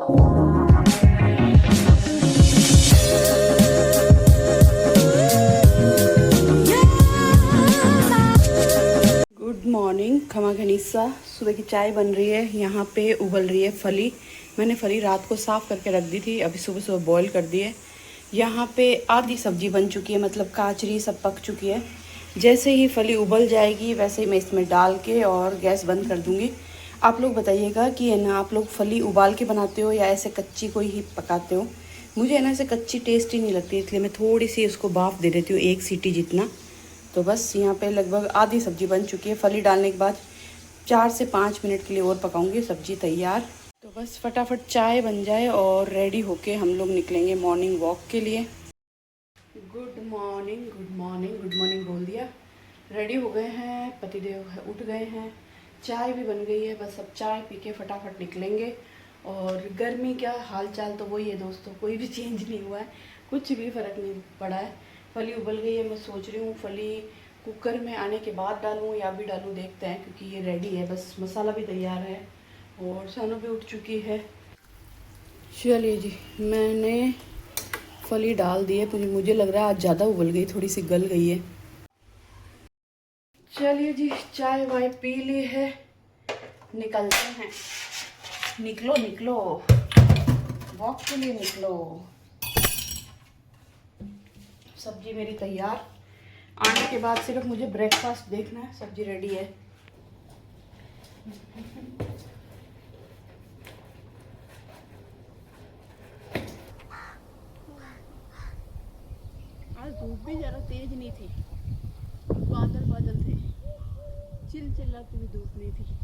Good morning खमा घनीसा। सुबह की चाय बन रही है, यहाँ पे उबल रही है फली। मैंने फली रात को साफ़ करके रख दी थी, अभी सुबह सुबह बॉईल कर दी है। यहाँ पे आधी सब्जी बन चुकी है, मतलब काचरी सब पक चुकी है। जैसे ही फली उबल जाएगी वैसे ही मैं इसमें डाल के और गैस बंद कर दूँगी। आप लोग बताइएगा कि है ना, आप लोग फली उबाल के बनाते हो या ऐसे कच्ची कोई ही पकाते हो। मुझे है ना ऐसे कच्ची टेस्टी नहीं लगती, इसलिए मैं थोड़ी सी उसको भाप दे देती हूँ, 1 सीटी जितना। तो बस यहाँ पे लगभग आधी सब्जी बन चुकी है। फली डालने के बाद 4 से 5 मिनट के लिए और पकाऊंगी, सब्जी तैयार। तो बस फटाफट चाय बन जाए और रेडी होके हम लोग निकलेंगे मॉर्निंग वॉक के लिए। Good morning, good morning, good morning बोल दिया। रेडी हो गए हैं, पतिदेव उठ गए हैं, चाय भी बन गई है। बस अब चाय पी के फटाफट निकलेंगे। और गर्मी का हाल चाल तो वही है दोस्तों, कोई भी चेंज नहीं हुआ है, कुछ भी फ़र्क नहीं पड़ा है। फली उबल गई है, मैं सोच रही हूँ फली कुकर में आने के बाद डालूँ या भी डालूँ, देखते हैं, क्योंकि ये रेडी है। बस मसाला भी तैयार है और सानू भी उठ चुकी है। चलिए जी, मैंने फली डाल दी है। मुझे लग रहा है आज ज़्यादा उबल गई, थोड़ी सी गल गई है। चलिए जी, चाय वाय पी ली है, निकलते हैं। निकलो निकलो, वॉक के लिए निकलो। सब्जी मेरी तैयार, आने के बाद सिर्फ मुझे ब्रेकफास्ट देखना है। सब्जी रेडी है। आज धूप भी ज़रा तेज नहीं थी, बादल बादल थे, चिलचिलाती हुई धूप नहीं थी।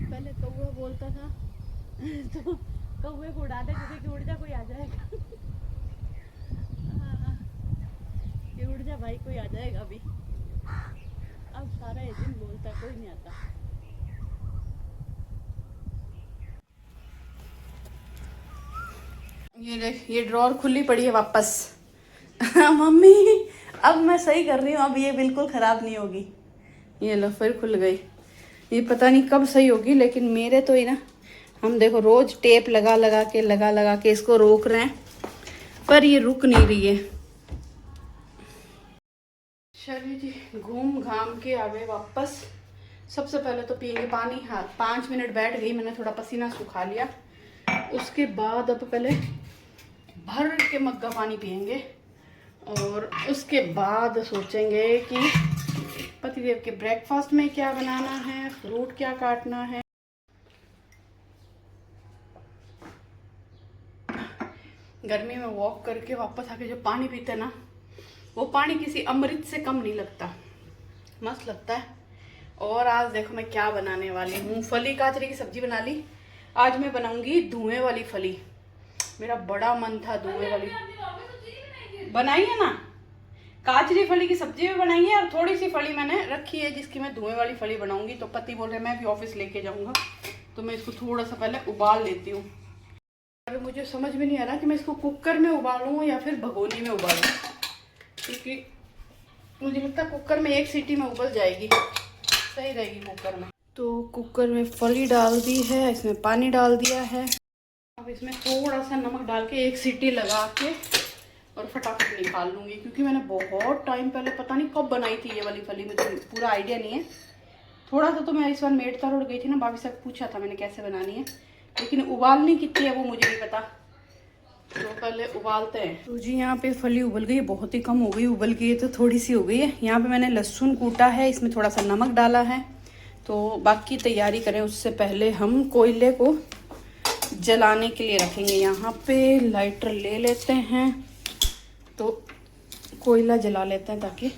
पहले कौवा बोलता था तो कौवे को उड़ा दे, जैसे कि उड़ जा कोई आ जाएगा। कि उड़ जा भाई कोई आ जाएगा अभी। अब सारा ये दिन बोलता, कोई नहीं आता। ये देख, ये ड्रॉर खुली पड़ी है वापस। मम्मी अब मैं सही कर रही हूँ, अब ये बिल्कुल ख़राब नहीं होगी। ये लो, फिर खुल गई। ये पता नहीं कब सही होगी, लेकिन मेरे तो ही ना, हम देखो रोज टेप लगा लगा के इसको रोक रहे हैं, पर ये रुक नहीं रही है। चलिए जी, घूम घाम के आ गए वापस। सबसे पहले तो पियेंगे पानी। हाँ, 5 मिनट बैठ गई, मैंने थोड़ा पसीना सुखा लिया। उसके बाद अब पहले भर के मग्गा पानी पियेंगे और उसके बाद सोचेंगे कि पतिदेव के ब्रेकफास्ट में क्या बनाना है, फ्रूट क्या काटना है। गर्मी में वॉक करके वापस आके जो पानी पीते ना, वो पानी किसी अमृत से कम नहीं लगता, मस्त लगता है। और आज देखो मैं क्या बनाने वाली हूँ। फली काचरी की सब्जी बना ली। आज मैं बनाऊंगी धुएं वाली फली। मेरा बड़ा मन था धुएं वाली, बनाई है ना, काचरी फली की सब्जी भी बनाई है और थोड़ी सी फली मैंने रखी है जिसकी मैं धुएं वाली फली बनाऊंगी। तो पति बोल रहे मैं भी ऑफिस लेके जाऊंगा, तो मैं इसको थोड़ा सा पहले उबाल लेती हूँ। अभी मुझे समझ में नहीं आ रहा कि मैं इसको कुकर में उबालूँ या फिर भगोनी में उबालूँ, क्योंकि मुझे लगता है कुकर में 1 सीटी में उबल जाएगी, सही रहेगी कुकर में। तो कुकर में फली डाल दी है, इसमें पानी डाल दिया है। अब इसमें थोड़ा सा नमक डाल के 1 सीटी लगा के और फटाफट निकाल लूँगी, क्योंकि मैंने बहुत टाइम पहले पता नहीं कब बनाई थी ये वाली फली, मुझे पूरा आइडिया नहीं है। थोड़ा सा तो मैं इस बार मेड़ता रोड गई थी ना, भाभी से पूछा था मैंने कैसे बनानी है, लेकिन उबालनी कितनी है वो मुझे नहीं पता। तो पहले उबालते हैं। तो जी यहाँ पे फली उबल गई, बहुत ही कम हो गई, उबल गई तो थोड़ी सी हो गई है। यहाँ पे मैंने लहसुन कूटा है, इसमें थोड़ा सा नमक डाला है। तो बाकी तैयारी करें उससे पहले हम कोयले को जलाने के लिए रखेंगे। यहाँ पे लाइटर ले लेते हैं, तो कोयला जला लेते हैं ताकि,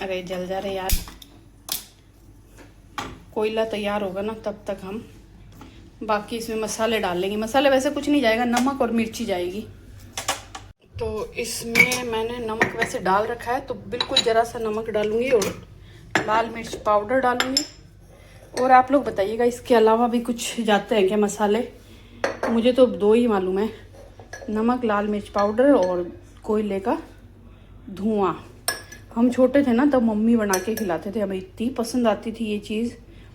अरे जल जा रहे यार। कोयला तैयार होगा ना तब तक हम बाकी इसमें मसाले डाल लेंगे। मसाले वैसे कुछ नहीं जाएगा, नमक और मिर्ची जाएगी। तो इसमें मैंने नमक वैसे डाल रखा है, तो बिल्कुल ज़रा सा नमक डालूंगी और लाल मिर्च पाउडर डालूंगी। और आप लोग बताइएगा इसके अलावा भी कुछ जाते हैं क्या मसाले, मुझे तो 2 ही मालूम है, नमक, लाल मिर्च पाउडर और कोयले का धुआं। हम छोटे थे ना तब मम्मी बना के खिलाते थे, हमें इतनी पसंद आती थी ये चीज़,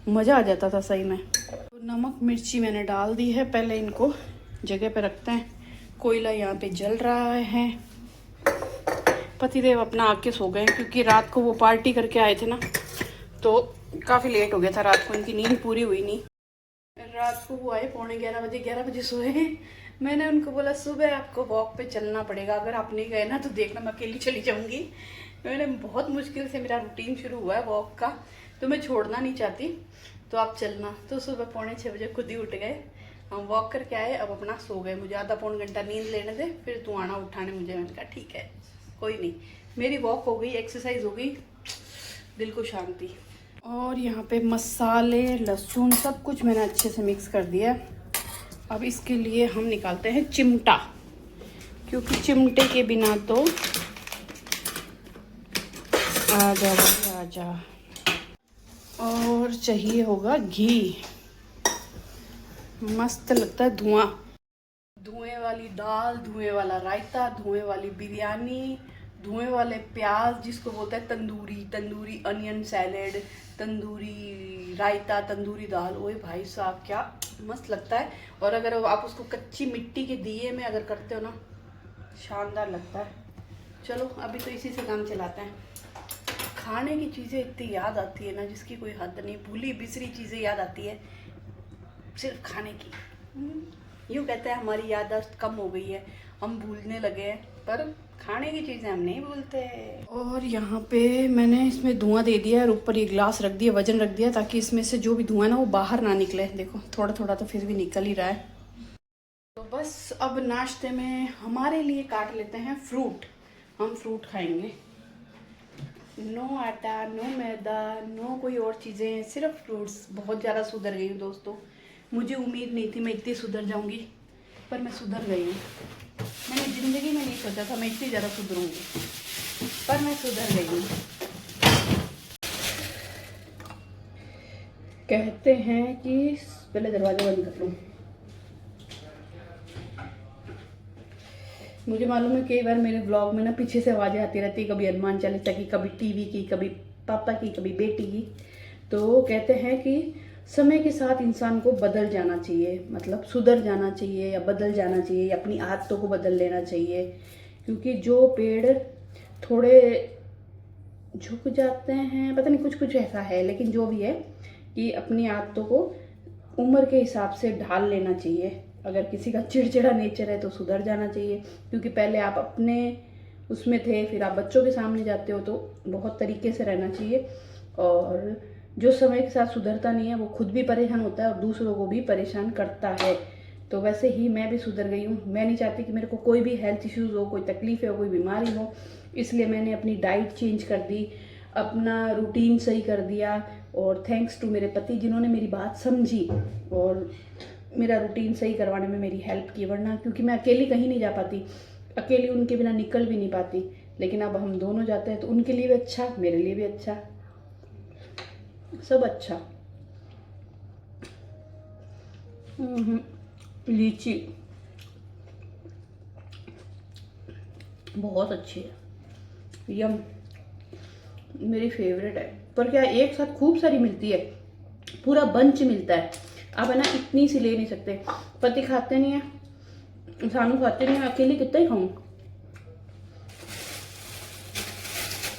मज़ा आ जाता था सही में। तो नमक मिर्ची मैंने डाल दी है, पहले इनको जगह पे रखते हैं। कोयला यहाँ पे जल रहा है। पतिदेव अपना आके सो गए क्योंकि रात को वो पार्टी करके आए थे ना, तो काफ़ी लेट हो गया था रात को, इनकी नींद पूरी हुई नहीं। रात को वो आए 11:15 बजे सोए। मैंने उनको बोला सुबह आपको वॉक पे चलना पड़ेगा, अगर आप नहीं गए ना तो देखना मैं अकेली चली जाऊंगी। मैंने बहुत मुश्किल से मेरा रूटीन शुरू हुआ है वॉक का, तो मैं छोड़ना नहीं चाहती, तो आप चलना। तो सुबह 5:45 बजे खुद ही उठ गए, हम वॉक करके आए, अब अपना सो गए। मुझे आधा पौन घंटा नींद लेने दे, फिर तू आना उठाने मुझे। मैंने कहा ठीक है कोई नहीं, मेरी वॉक हो गई, एक्सरसाइज हो गई, दिल को शांति। और यहाँ पे मसाले, लहसुन सब कुछ मैंने अच्छे से मिक्स कर दिया। अब इसके लिए हम निकालते हैं चिमटा, क्योंकि चिमटे के बिना तो आजा भाई आजा। और चाहिए होगा घी, मस्त लगता है धुआं। धुएं वाली दाल, धुएं वाला रायता, धुएं वाली बिरयानी, धुएं वाले प्याज जिसको बोलते हैं तंदूरी अनियन सैलेड, तंदूरी रायता, तंदूरी दाल। ओए भाई साहब क्या मस्त लगता है। और अगर आप उसको कच्ची मिट्टी के दिए में अगर करते हो ना, शानदार लगता है। चलो अभी तो इसी से काम चलाते हैं। खाने की चीज़ें इतनी याद आती है ना जिसकी कोई हद नहीं, भूली बिसरी चीज़ें याद आती है सिर्फ खाने की। यूँ कहते हैं हमारी याददाश्त कम हो गई है, हम भूलने लगे हैं, पर खाने की चीज़ें हम नहीं भूलते। और यहाँ पे मैंने इसमें धुआं दे दिया और ऊपर ये ग्लास रख दिया, वजन रख दिया, ताकि इसमें से जो भी धुआं है ना वो बाहर ना निकले। देखो थोड़ा थोड़ा तो फिर भी निकल ही रहा है। तो बस अब नाश्ते में हमारे लिए काट लेते हैं फ्रूट। हम फ्रूट खाएंगे, नो आटा, नो मैदा, नो कोई और चीज़ें, सिर्फ फ्रूट्स। बहुत ज़्यादा सुधर गई हूँ दोस्तों, मुझे उम्मीद नहीं थी मैं इतनी सुधर जाऊँगी, पर मैं सुधर गई हूँ। मैंने ज़िंदगी में नहीं सोचा था मैं इतनी ज़्यादा सुधरूँगी, पर मैं सुधर गई हूँ। कहते हैं कि पहले दरवाज़ा बंद कर लूँ। मुझे मालूम है कई बार मेरे व्लॉग में ना पीछे से आवाज़ें आती रहती, कभी हनुमान चालीसा की, कभी टीवी की, कभी पापा की, कभी बेटी की। तो कहते हैं कि समय के साथ इंसान को बदल जाना चाहिए, मतलब सुधर जाना चाहिए या बदल जाना चाहिए, या अपनी आदतों को बदल लेना चाहिए। क्योंकि जो पेड़ थोड़े झुक जाते हैं, पता नहीं कुछ कुछ ऐसा है, लेकिन जो भी है कि अपनी आदतों को उम्र के हिसाब से ढाल लेना चाहिए। अगर किसी का चिड़चिड़ा नेचर है तो सुधर जाना चाहिए, क्योंकि पहले आप अपने उसमें थे, फिर आप बच्चों के सामने जाते हो, तो बहुत तरीके से रहना चाहिए। और जो समय के साथ सुधरता नहीं है वो खुद भी परेशान होता है और दूसरों को भी परेशान करता है। तो वैसे ही मैं भी सुधर गई हूँ। मैं नहीं चाहती कि मेरे को कोई भी हेल्थ इश्यूज़ हो, कोई तकलीफ हो, कोई बीमारी हो, इसलिए मैंने अपनी डाइट चेंज कर दी, अपना रूटीन सही कर दिया। और थैंक्स टू मेरे पति जिन्होंने मेरी बात समझी और मेरा रूटीन सही करवाने में मेरी हेल्प की। वरना क्योंकि मैं अकेली कहीं नहीं जा पाती, अकेली उनके बिना निकल भी नहीं पाती, लेकिन अब हम दोनों जाते हैं तो उनके लिए भी अच्छा, मेरे लिए भी अच्छा, सब अच्छा। लीची बहुत अच्छी है, यम, मेरी फेवरेट है। पर क्या एक साथ खूब सारी मिलती है, पूरा बंच मिलता है। आप है ना इतनी सी ले नहीं सकते, पति खाते नहीं है, सानू खाते नहीं है, अकेले कितना ही खाऊं।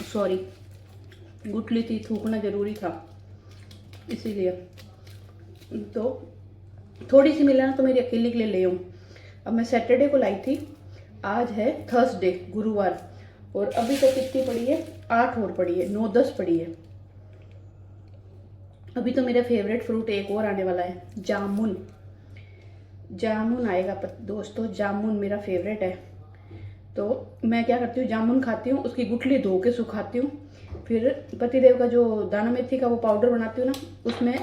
सॉरी, गुठली थी, थूकना जरूरी था इसीलिए। तो थोड़ी सी मिला ना तो मेरी अकेले के लिए ले आऊँ। अब मैं सैटरडे को लाई थी, आज है थर्सडे, गुरुवार, और अभी तक कितनी पड़ी है, 8 और पड़ी है, 9-10 पड़ी है। अभी तो मेरा फेवरेट फ्रूट एक और आने वाला है, जामुन। जामुन आएगा दोस्तों, जामुन मेरा फेवरेट है। तो मैं क्या करती हूँ, जामुन खाती हूँ, उसकी गुठली धो के सुखाती हूँ, फिर पतिदेव का जो दाना मेथी का वो पाउडर बनाती हूँ ना, उसमें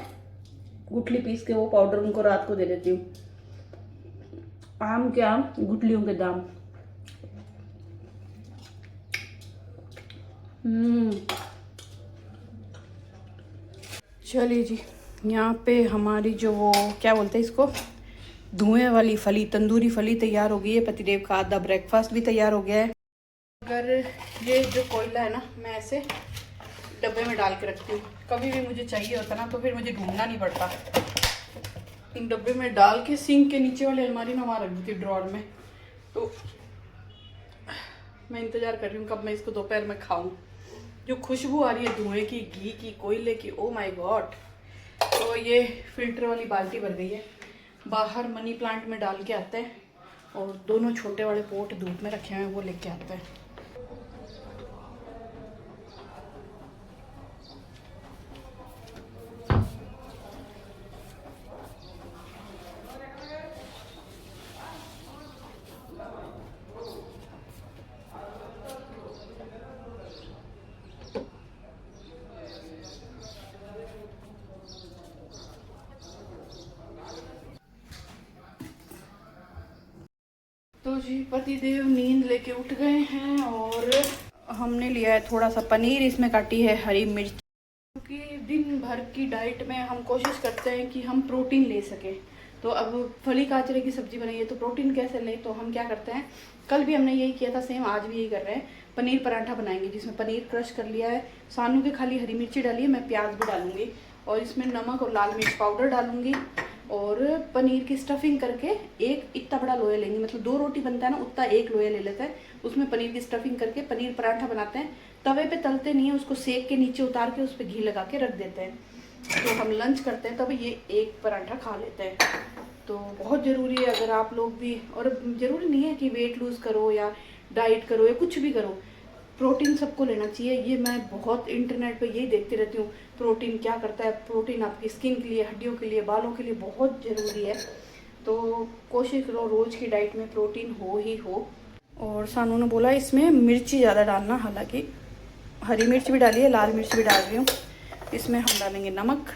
गुठली पीस के वो पाउडर उनको रात को दे देती हूँ। आम के आम, गुठलियों के दाम। चलिए जी, यहाँ पे हमारी जो वो क्या बोलते हैं इसको, धुएं वाली फली, तंदूरी फली तैयार हो गई है। पतिदेव का आधा ब्रेकफास्ट भी तैयार हो गया है। अगर ये जो कोयला है ना, मैं ऐसे डब्बे में डाल के रखती हूँ। कभी भी मुझे चाहिए होता ना तो फिर मुझे ढूंढना नहीं पड़ता। इन डब्बे में डाल के सिंक के नीचे वाली अलमारी में वहाँ रख दी थी, ड्रॉर में। तो मैं इंतज़ार कर रही हूँ कब मैं इसको दोपहर में खाऊं। जो खुशबू आ रही है धुएं की, घी की, कोयले की, ओ माय गॉड। तो ये फिल्टर वाली बाल्टी भर गई है। बाहर मनी प्लांट में डाल के आते हैं और दोनों छोटे वाले पोट धूप में रखे हुए हैं, वो लेके आते हैं। तो जी पतिदेव नींद लेके उठ गए हैं और हमने लिया है थोड़ा सा पनीर, इसमें काटी है हरी मिर्च। क्योंकि दिन भर की डाइट में हम कोशिश करते हैं कि हम प्रोटीन ले सकें। तो अब फली गाजरे की सब्जी बनाई है तो प्रोटीन कैसे लें, तो हम क्या करते हैं, कल भी हमने यही किया था, सेम आज भी यही कर रहे हैं। पनीर पराठा बनाएंगे जिसमें पनीर क्रश कर लिया है, सानू के खाली हरी मिर्ची डाली है, मैं प्याज भी डालूंगी और इसमें नमक और लाल मिर्च पाउडर डालूंगी। और पनीर की स्टफिंग करके एक इतना बड़ा लोया लेंगे, मतलब 2 रोटी बनता है ना उतना एक लोया ले लेते हैं। उसमें पनीर की स्टफिंग करके पनीर पराठा बनाते हैं। तवे पे तलते नहीं है, उसको सेक के नीचे उतार के उस पर घी लगा के रख देते हैं। तो हम लंच करते हैं तब ये एक पराठा खा लेते हैं। तो बहुत ज़रूरी है अगर आप लोग भी, और ज़रूरी नहीं है कि वेट लूज़ करो या डाइट करो या कुछ भी करो, प्रोटीन सबको लेना चाहिए। ये मैं बहुत इंटरनेट पे यही देखती रहती हूँ, प्रोटीन क्या करता है। प्रोटीन आपकी स्किन के लिए, हड्डियों के लिए, बालों के लिए बहुत ज़रूरी है। तो कोशिश करो रोज़ की डाइट में प्रोटीन हो ही हो। और सानू ने बोला इसमें मिर्ची ज़्यादा डालना, हालांकि हरी मिर्च भी डाली है, लाल मिर्च भी डाल रही हूँ। इसमें हम डालेंगे नमक।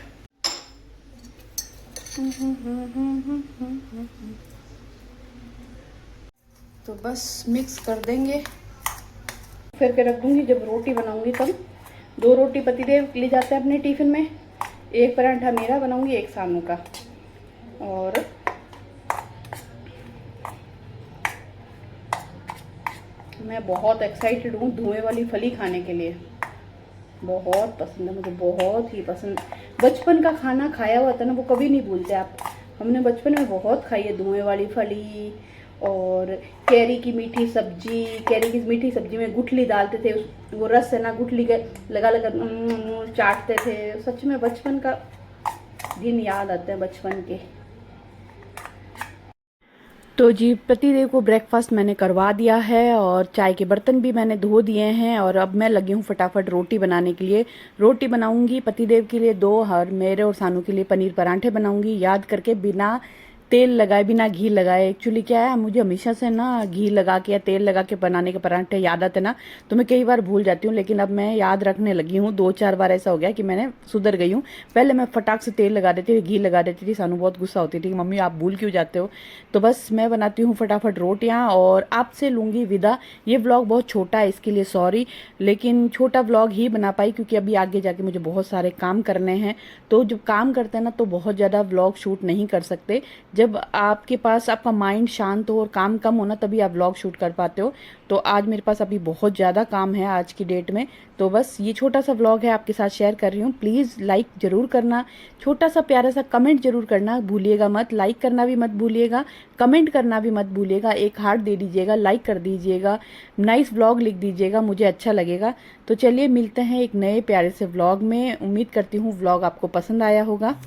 तो बस मिक्स कर देंगे, फिर के रख दूंगी। जब रोटी बनाऊंगी तब 2 रोटी पतिदेव ले जाते हैं अपने टिफिन में, एक पराठा मेरा बनाऊंगी, एक सानू का। और मैं बहुत एक्साइटेड हूँ धुएं वाली फली खाने के लिए। बहुत पसंद है मुझे, बहुत ही पसंद। बचपन का खाना खाया हुआ था ना, वो कभी नहीं भूलते आप। हमने बचपन में बहुत खाई है धुएं वाली फली। और कैरी की मीठी सब्जी, कैरी की मीठी सब्जी में गुठली डालते थे, वो रस है ना, गुठली के लगा लगा चाटते थे। सच में बचपन का दिन याद आते हैं, बचपन के। तो जी पतिदेव को ब्रेकफास्ट मैंने करवा दिया है और चाय के बर्तन भी मैंने धो दिए हैं। और अब मैं लगी हूँ फटाफट रोटी बनाने के लिए। रोटी बनाऊंगी पतिदेव के लिए 2 और मेरे और सानू के लिए पनीर पराठे बनाऊंगी, याद करके बिना तेल लगाए, बिना घी लगाए। एक्चुअली क्या है, मुझे हमेशा से ना घी लगा के या तेल लगा के बनाने के पराठे याद आते ना, तो मैं कई बार भूल जाती हूँ। लेकिन अब मैं याद रखने लगी हूँ, 2-4 बार ऐसा हो गया कि मैंने सुधर गई हूँ। पहले मैं फटाक से तेल लगा देती थी, घी लगा देती थी, सानू बहुत गुस्सा होती थी, मम्मी आप भूल क्यों जाते हो। तो बस मैं बनाती हूँ फटाफट रोटियाँ और आपसे लूँगी विदा। ये व्लॉग बहुत छोटा है, इसके लिए सॉरी, लेकिन छोटा व्लॉग ही बना पाई क्योंकि अभी आगे जाके मुझे बहुत सारे काम करने हैं। तो जब काम करते हैं ना तो बहुत ज़्यादा व्लॉग शूट नहीं कर सकते। जब आपके पास आपका माइंड शांत हो और काम कम हो ना, तभी आप व्लॉग शूट कर पाते हो। तो आज मेरे पास अभी बहुत ज़्यादा काम है आज की डेट में। तो बस ये छोटा सा व्लॉग है, आपके साथ शेयर कर रही हूँ। प्लीज़ लाइक ज़रूर करना, छोटा सा प्यारा सा कमेंट जरूर करना भूलिएगा मत। लाइक करना भी मत भूलिएगा, कमेंट करना भी मत भूलिएगा। एक हार्ट दे दीजिएगा, लाइक कर दीजिएगा, नाइस व्लॉग लिख दीजिएगा, मुझे अच्छा लगेगा। तो चलिए मिलते हैं एक नए प्यारे से व्लॉग में। उम्मीद करती हूँ व्लॉग आपको पसंद आया होगा।